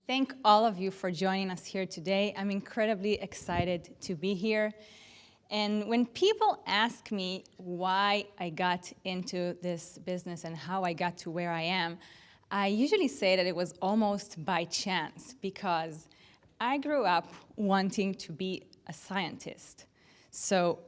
thank all of you for joining us here today. I'm incredibly excited to be here. And when people ask me why I got into this business and how I got to where I am, I usually say that it was almost by chance, because I grew up wanting to be a scientist. So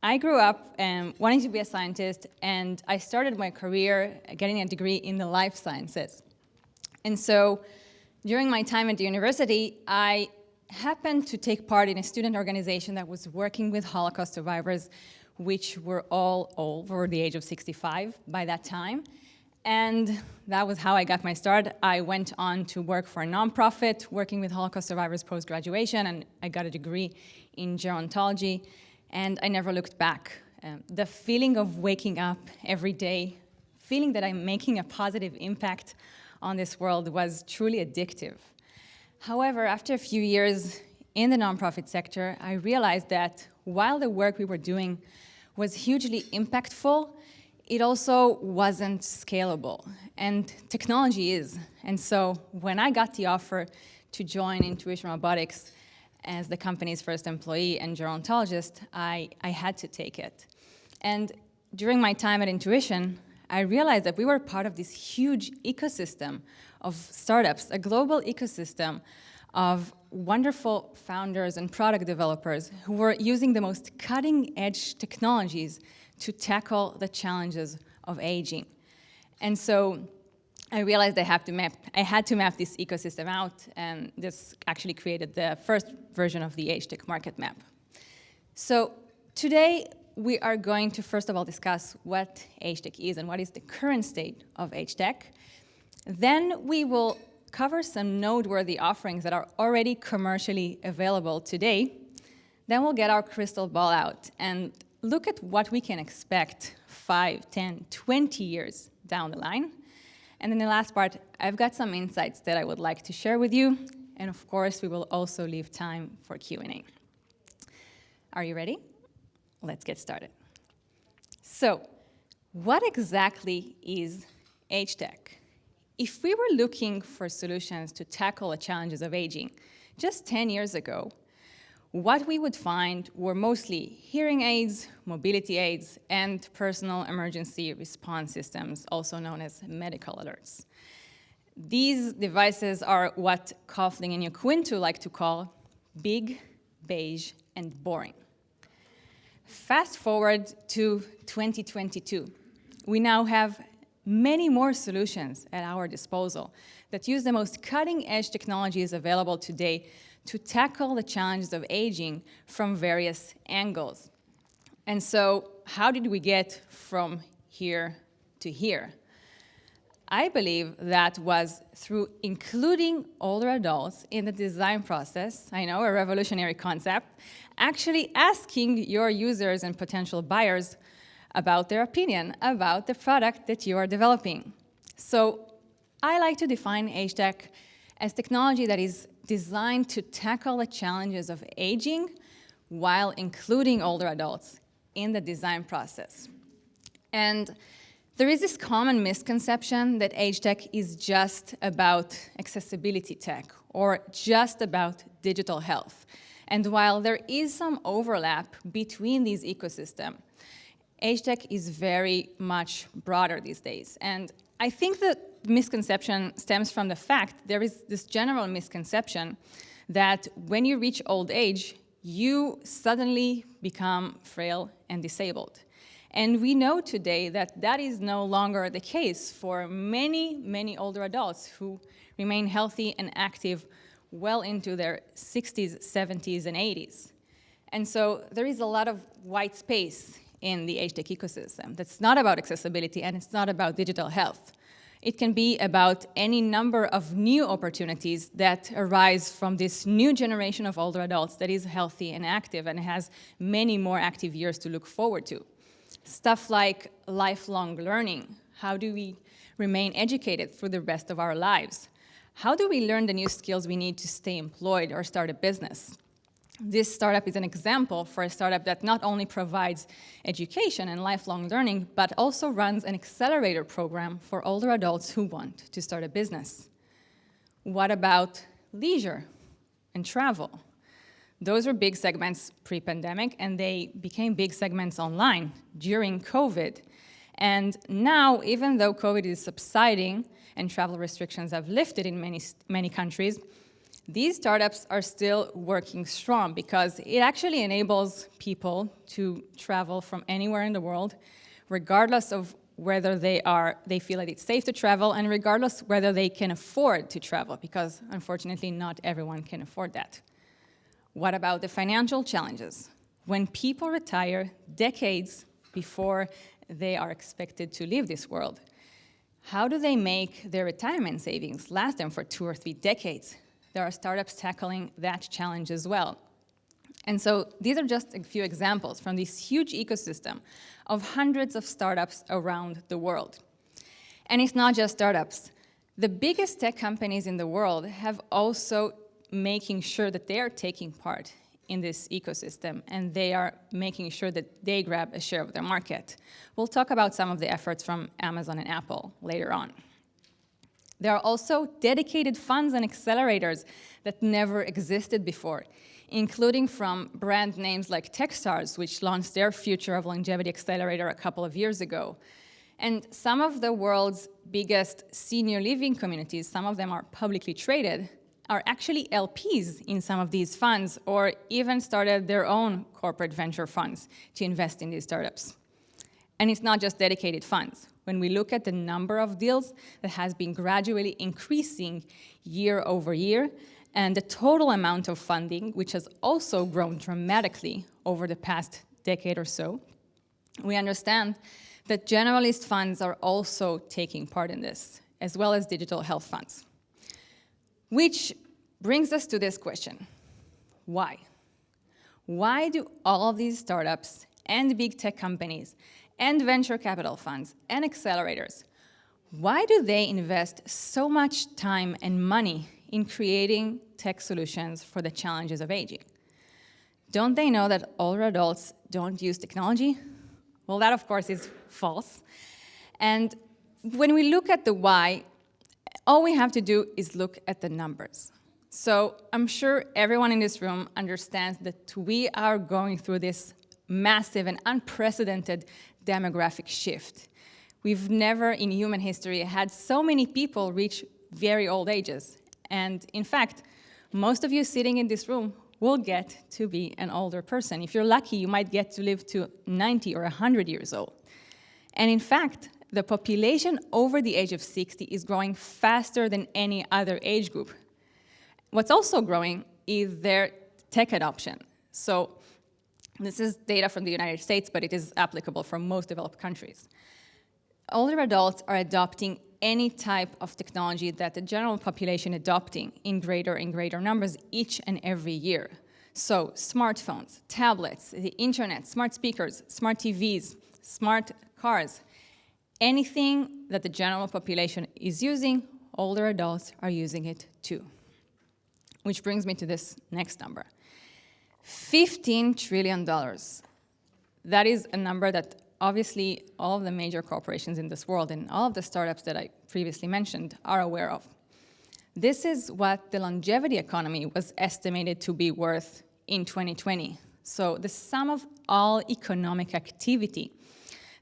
I grew up wanting to be a scientist, and I started my career getting a degree in the life sciences. And so during my time at the university, I happened to take part in a student organization that was working with Holocaust survivors, which were all over the age of 65 by that time. And that was how I got my start. I went on to work for a nonprofit working with Holocaust survivors post-graduation, and I got a degree in gerontology, and I never looked back. The feeling of waking up every day, feeling that I'm making a positive impact on this world was truly addictive. However, after a few years in the nonprofit sector, I realized that while the work we were doing was hugely impactful, it also wasn't scalable, and technology is. And so when I got the offer to join Intuition Robotics as the company's first employee and gerontologist, I had to take it. And during my time at Intuition, I realized that we were part of this huge ecosystem of startups, a global ecosystem of wonderful founders and product developers who were using the most cutting-edge technologies to tackle the challenges of aging. And so I realized I had to map this ecosystem out, and this actually created the first version of the AgeTech market map. So today, we are going to first of all discuss what AgeTech is and what is the current state of AgeTech. Then we will cover some noteworthy offerings that are already commercially available today. Then we'll get our crystal ball out and look at what we can expect 5, 10, 20 years down the line. And then the last part, I've got some insights that I would like to share with you. And of course, we will also leave time for Q&A. Are you ready? Let's get started. So, what exactly is AgeTech? If we were looking for solutions to tackle the challenges of aging just 10 years ago, what we would find were mostly hearing aids, mobility aids, and personal emergency response systems, also known as medical alerts. These devices are what Coughlin and Yaquinto like to call big, beige, and boring. Fast forward to 2022. We now have many more solutions at our disposal that use the most cutting-edge technologies available today to tackle the challenges of aging from various angles. And so, how did we get from here to here? I believe that was through including older adults in the design process. I know, a revolutionary concept. Actually asking your users and potential buyers about their opinion about the product that you are developing. So I like to define AgeTech as technology that is designed to tackle the challenges of aging while including older adults in the design process. And there is this common misconception that AgeTech is just about accessibility tech or just about digital health. And while there is some overlap between these ecosystems, AgeTech is very much broader these days. And I think the misconception stems from the fact there is this general misconception that when you reach old age, you suddenly become frail and disabled. And we know today that that is no longer the case for many, many older adults who remain healthy and active well into their 60s, 70s, and 80s. And so there is a lot of white space in the AgeTech ecosystem that's not about accessibility and it's not about digital health. It can be about any number of new opportunities that arise from this new generation of older adults that is healthy and active and has many more active years to look forward to. Stuff like lifelong learning. How do we remain educated through the rest of our lives? How do we learn the new skills we need to stay employed or start a business? This startup is an example for a startup that not only provides education and lifelong learning, but also runs an accelerator program for older adults who want to start a business. What about leisure and travel? Those were big segments pre-pandemic, and they became big segments online during COVID. And now, even though COVID is subsiding and travel restrictions have lifted in many countries, these startups are still working strong because it actually enables people to travel from anywhere in the world, regardless of whether they feel that it's safe to travel, and regardless whether they can afford to travel, because unfortunately not everyone can afford that. What about the financial challenges? When people retire decades before they are expected to leave this world, how do they make their retirement savings last them for 2 or 3 decades? There are startups tackling that challenge as well. And so these are just a few examples from this huge ecosystem of hundreds of startups around the world. And it's not just startups. The biggest tech companies in the world have also making sure that they are taking part in this ecosystem, and they are making sure that they grab a share of the market. We'll talk about some of the efforts from Amazon and Apple later on. There are also dedicated funds and accelerators that never existed before, including from brand names like Techstars, which launched their Future of Longevity Accelerator a couple of years ago. And some of the world's biggest senior living communities, some of them are publicly traded, are actually LPs in some of these funds, or even started their own corporate venture funds to invest in these startups. And it's not just dedicated funds. When we look at the number of deals that has been gradually increasing year over year, and the total amount of funding, which has also grown dramatically over the past decade or so, we understand that generalist funds are also taking part in this, as well as digital health funds. Which brings us to this question: why? Why do all of these startups and big tech companies and venture capital funds and accelerators, why do they invest so much time and money in creating tech solutions for the challenges of aging? Don't they know that older adults don't use technology? Well, that of course is false. And when we look at the why, all we have to do is look at the numbers. So I'm sure everyone in this room understands that we are going through this massive and unprecedented demographic shift. We've never in human history had so many people reach very old ages. And in fact, most of you sitting in this room will get to be an older person. If you're lucky, you might get to live to 90 or 100 years old. And in fact, the population over the age of 60 is growing faster than any other age group. What's also growing is their tech adoption. So this is data from the United States, but it is applicable for most developed countries. Older adults are adopting any type of technology that the general population adopting in greater and greater numbers each and every year. So smartphones, tablets, the internet, smart speakers, smart TVs, smart cars. Anything that the general population is using, older adults are using it too. Which brings me to this next number. $15 trillion. That is a number that obviously all of the major corporations in this world and all of the startups that I previously mentioned are aware of. This is what the longevity economy was estimated to be worth in 2020. So the sum of all economic activity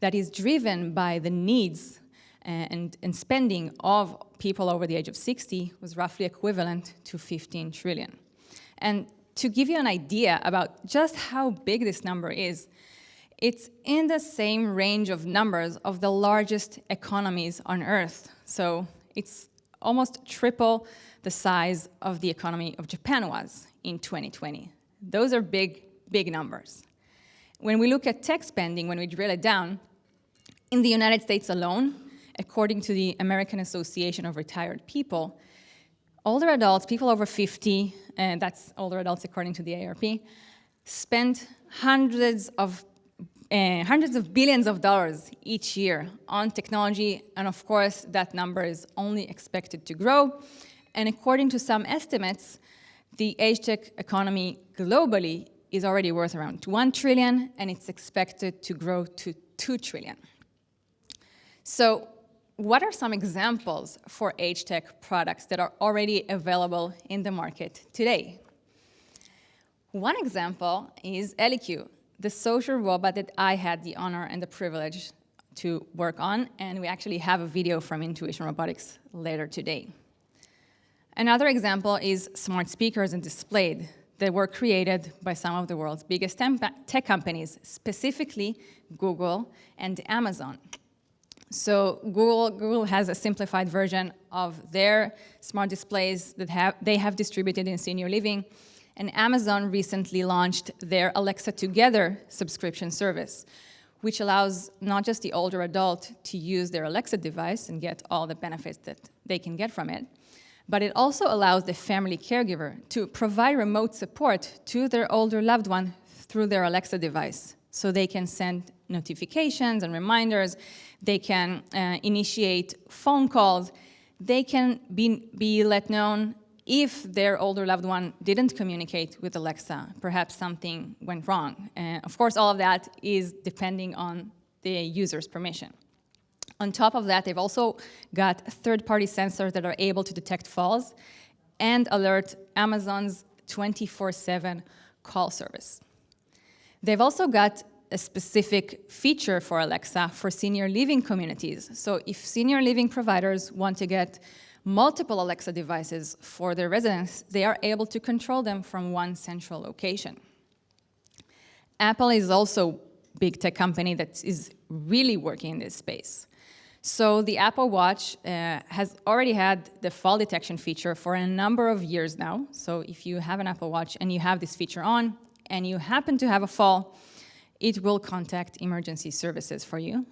that is driven by the needs and spending of people over the age of 60 was roughly equivalent to 15 trillion. And to give you an idea about just how big this number is, it's in the same range of numbers of the largest economies on Earth. So it's almost triple the size of the economy of Japan was in 2020. Those are big, big numbers. When we look at tech spending, when we drill it down, in the United States alone, according to the American Association of Retired People, older adults, people over 50, and that's older adults according to the AARP, spend hundreds of billions of dollars each year on technology, and of course, that number is only expected to grow. And according to some estimates, the AgeTech economy globally is already worth around 1 trillion, and it's expected to grow to 2 trillion. So what are some examples for AgeTech products that are already available in the market today? One example is ElliQ, the social robot that I had the honor and the privilege to work on, and we actually have a video from Intuition Robotics later today. Another example is smart speakers and displays that were created by some of the world's biggest tech companies, specifically Google and Amazon. So Google has a simplified version of their smart displays that they have distributed in senior living, and Amazon recently launched their Alexa Together subscription service, which allows not just the older adult to use their Alexa device and get all the benefits that they can get from it, but it also allows the family caregiver to provide remote support to their older loved one through their Alexa device. So they can send notifications and reminders, they can initiate phone calls, they can be let known if their older loved one didn't communicate with Alexa, perhaps something went wrong. Of course, all of that is depending on the user's permission. On top of that, they've also got third-party sensors that are able to detect falls and alert Amazon's 24/7 call service. They've also got a specific feature for Alexa for senior living communities. So if senior living providers want to get multiple Alexa devices for their residents, they are able to control them from one central location. Apple is also a big tech company that is really working in this space. So the Apple Watch has already had the fall detection feature for a number of years now. So if you have an Apple Watch and you have this feature on and you happen to have a fall, it will contact emergency services for you.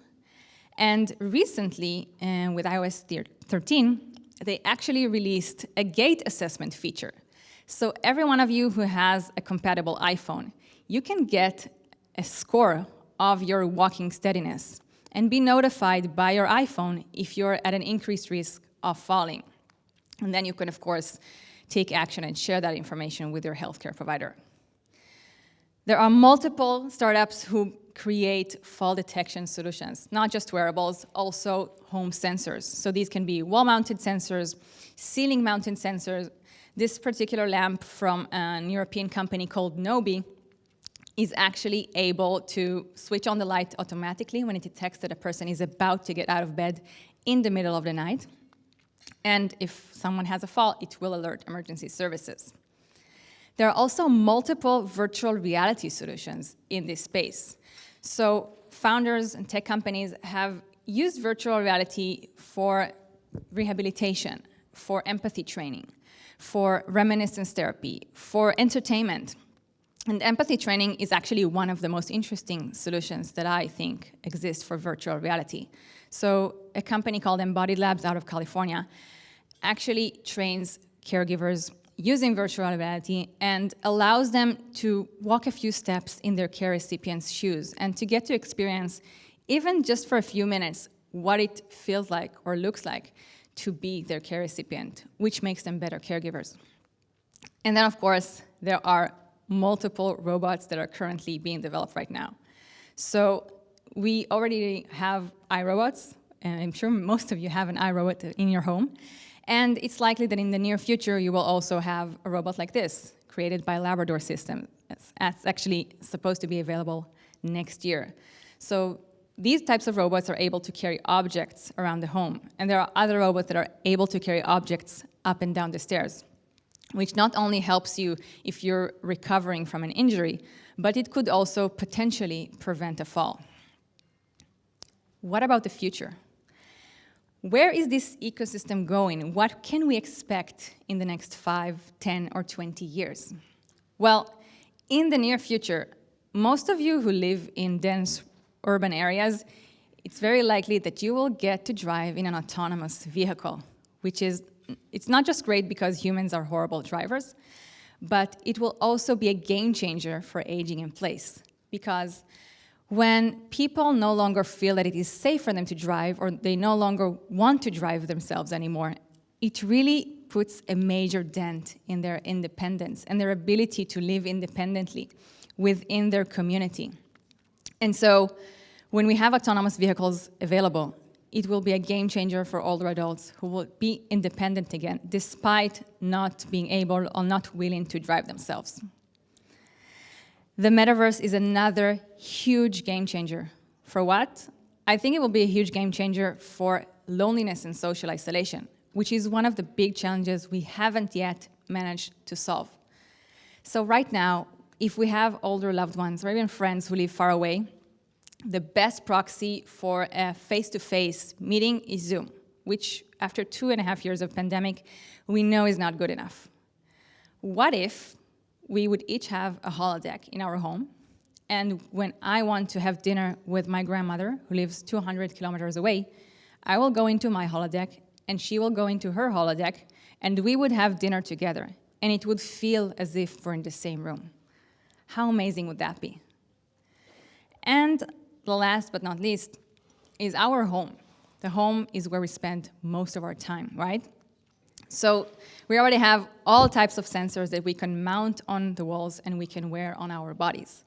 And recently, with iOS 13, they actually released a gait assessment feature. So every one of you who has a compatible iPhone, you can get a score of your walking steadiness and be notified by your iPhone if you're at an increased risk of falling. And then you can, of course, take action and share that information with your healthcare provider. There are multiple startups who create fall detection solutions, not just wearables, also home sensors. So these can be wall-mounted sensors, ceiling-mounted sensors. This particular lamp from an European company called Nobi is actually able to switch on the light automatically when it detects that a person is about to get out of bed in the middle of the night. And if someone has a fall, it will alert emergency services. There are also multiple virtual reality solutions in this space. So founders and tech companies have used virtual reality for rehabilitation, for empathy training, for reminiscence therapy, for entertainment. And empathy training is actually one of the most interesting solutions that I think exist for virtual reality. So a company called Embodied Labs out of California actually trains caregivers using virtual reality and allows them to walk a few steps in their care recipient's shoes and to get to experience, even just for a few minutes, what it feels like or looks like to be their care recipient, which makes them better caregivers. And then, of course, there are multiple robots that are currently being developed right now. So we already have iRobots, and I'm sure most of you have an iRobot in your home. And it's likely that in the near future, you will also have a robot like this, created by Labrador Systems. That's actually supposed to be available next year. So these types of robots are able to carry objects around the home. And there are other robots that are able to carry objects up and down the stairs, which not only helps you if you're recovering from an injury, but it could also potentially prevent a fall. What about the future? Where is this ecosystem going? What can we expect in the next 5, 10, or 20 years? Well, in the near future, most of you who live in dense urban areas, it's very likely that you will get to drive in an autonomous vehicle, which is, it's not just great because humans are horrible drivers, but it will also be a game changer for aging in place. Because when people no longer feel that it is safe for them to drive, or they no longer want to drive themselves anymore, it really puts a major dent in their independence and their ability to live independently within their community. And so when we have autonomous vehicles available, it will be a game changer for older adults who will be independent again, despite not being able or not willing to drive themselves. The metaverse is another huge game changer. For what? I think it will be a huge game changer for loneliness and social isolation, which is one of the big challenges we haven't yet managed to solve. So right now, if we have older loved ones or even friends who live far away, the best proxy for a face-to-face meeting is Zoom, which after 2.5 years of pandemic, we know is not good enough. What if we would each have a holodeck in our home, and when I want to have dinner with my grandmother, who lives 200 kilometers away, I will go into my holodeck, and she will go into her holodeck, and we would have dinner together, and it would feel as if we're in the same room. How amazing would that be? And the last but not least is our home. The home is where we spend most of our time, right? So we already have all types of sensors that we can mount on the walls and we can wear on our bodies.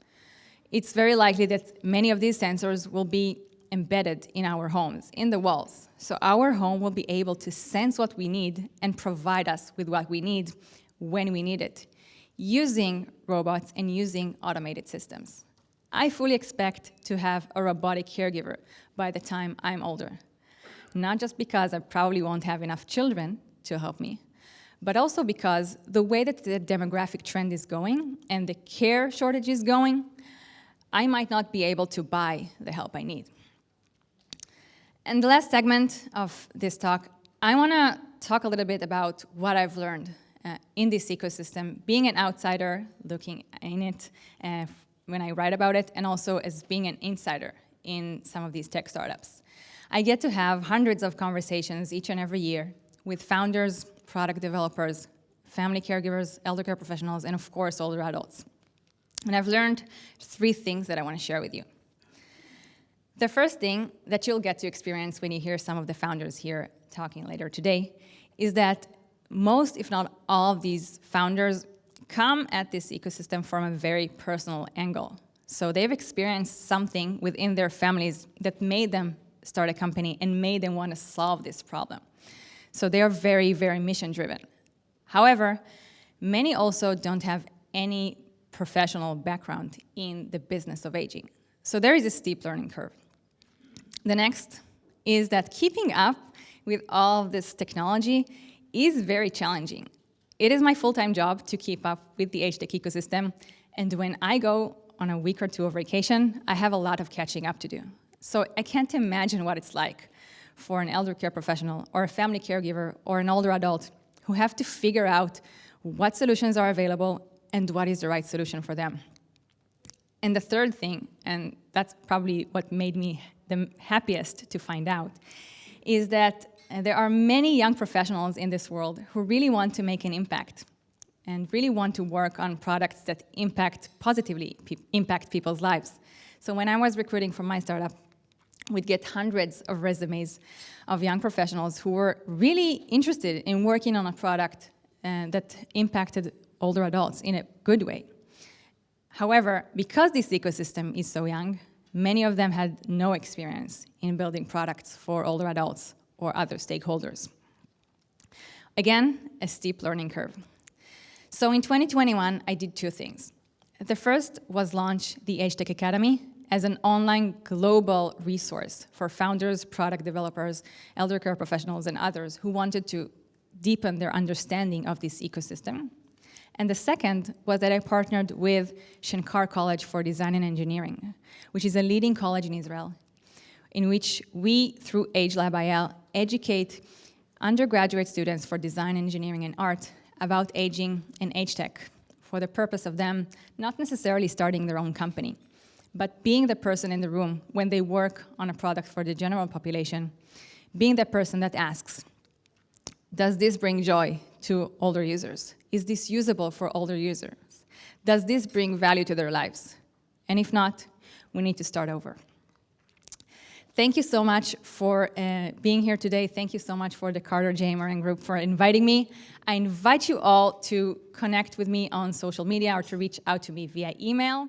It's very likely that many of these sensors will be embedded in our homes, in the walls. So our home will be able to sense what we need and provide us with what we need when we need it, using robots and using automated systems. I fully expect to have a robotic caregiver by the time I'm older. Not just because I probably won't have enough children to help me, but also because the way that the demographic trend is going and the care shortage is going, I might not be able to buy the help I need. And the last segment of this talk, I want to talk a little bit about what I've learned in this ecosystem, being an outsider, looking in it when I write about it, and also as being an insider in some of these tech startups. I get to have hundreds of conversations each and every year with founders, product developers, family caregivers, elder care professionals, and of course, older adults. And I've learned 3 things that I want to share with you. The first thing that you'll get to experience when you hear some of the founders here talking later today is that most, if not all, of these founders come at this ecosystem from a very personal angle. So they've experienced something within their families that made them start a company and made them want to solve this problem. So they are very, very mission-driven. However, many also don't have any professional background in the business of aging. So there is a steep learning curve. The next is that keeping up with all of this technology is very challenging. It is my full-time job to keep up with the AgeTech ecosystem, and when I go on a week or 2 of vacation, I have a lot of catching up to do. So I can't imagine what it's like for an elder care professional or a family caregiver or an older adult who have to figure out what solutions are available and what is the right solution for them. And the third thing, and that's probably what made me the happiest to find out, is that there are many young professionals in this world who really want to make an impact and really want to work on products that positively impact people's lives. So when I was recruiting for my startup, we'd get hundreds of resumes of young professionals who were really interested in working on a product that impacted older adults in a good way. However, because this ecosystem is so young, many of them had no experience in building products for older adults or other stakeholders. Again, a steep learning curve. So in 2021, I did 2 things. The first was launch the AgeTech Academy as an online global resource for founders, product developers, elder care professionals, and others who wanted to deepen their understanding of this ecosystem. And the second was that I partnered with Shenkar College for Design and Engineering, which is a leading college in Israel, in which we, through AgeLabIL, educate undergraduate students for design, engineering, and art about aging and age tech for the purpose of them not necessarily starting their own company, but being the person in the room when they work on a product for the general population, being the person that asks, does this bring joy to older users? Is this usable for older users? Does this bring value to their lives? And if not, we need to start over. Thank you so much for being here today. Thank you so much for the Carter J. Moran Group for inviting me. I invite you all to connect with me on social media or to reach out to me via email.